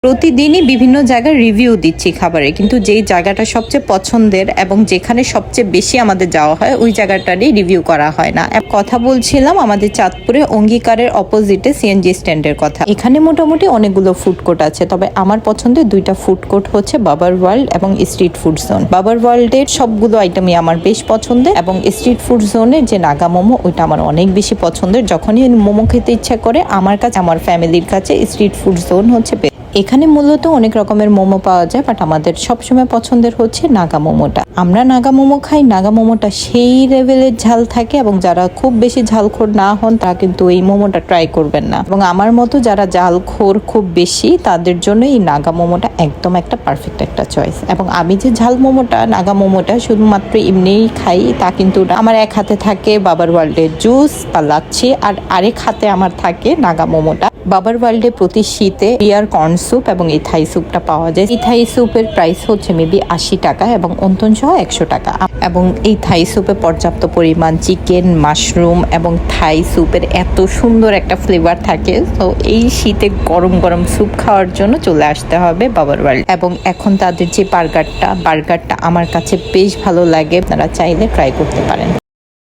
প্রতিদিনই বিভিন্ন জায়গায় রিভিউ দিচ্ছি খাবারের, কিন্তু যেই জায়গাটা সবচেয়ে পছন্দের এবং যেখানে সবচেয়ে বেশি আমাদের যাওয়া হয় ওই জায়গাটারই রিভিউ করা হয় না। কথা বলছিলাম আমাদের চাঁদপুরে অঙ্গীকারের অপোজিটে সিএনজি স্ট্যান্ডের কথা। এখানে মোটামুটি অনেকগুলো ফুড কোর্ট আছে, তবে আমার পছন্দের দুইটা ফুড কোর্ট হচ্ছে বাবার ওয়ার্ল্ড এবং স্ট্রিট ফুড জোন। বাবার ওয়ার্ল্ডের সবগুলো আইটেমই আমার বেশ পছন্দের এবং স্ট্রিট ফুড জোনের যে নাগা মোমো ওইটা আমার অনেক বেশি পছন্দের। যখনই মোমো খেতে ইচ্ছা করে আমার কাছে, আমার ফ্যামিলির কাছে স্ট্রিট ফুড জোন হচ্ছে। এখানে মূলত অনেক রকমের মোমো পাওয়া যায়, বাট আমাদের সবসময় পছন্দের হচ্ছে নাগা মোমোটা। আমরা নাগা মোমো খাই, নাগা মোমোটা সেই লেভেলের ঝাল থাকে এবং যারা খুব বেশি ঝালখোর না হন তারা কিন্তু এই মোমোটা ট্রাই করবেন না। এবং আমার মতো যারা ঝালখোর খুব বেশি তাদের জন্য এই নাগা মোমোটা একদম একটা পারফেক্ট একটা চয়েস। এবং আমি যে ঝাল মোমোটা, নাগা মোমোটা শুধুমাত্র এমনিই খাই তা কিন্তু না। আমার এক হাতে থাকে বাবার ওয়ার্ল্ডের জুস বা লাচ্ছি, আর আরেক হাতে আমার থাকে নাগা মোমোটা। বাবার ওয়ার্ল্ডে প্রতি শীতে বিয়ার কর্ন স্যুপ এবং এই থাই স্যুপটা পাওয়া যায়। এই থাই স্যুপের প্রাইস হচ্ছে মেবি 80 টাকা এবং অন্তন সহ 100 টাকা। এবং এই থাই স্যুপে পর্যাপ্ত পরিমাণ চিকেন, মাশরুম এবং থাই স্যুপের এত সুন্দর একটা ফ্লেভার থাকে। তো এই শীতে গরম গরম স্যুপ খাওয়ার জন্য চলে আসতে হবে বাবার ওয়ার্ল্ড। এবং এখন তাদের যে বার্গারটা আমার কাছে বেশ ভালো লাগে, আপনারা চাইলে ট্রাই করতে পারেন।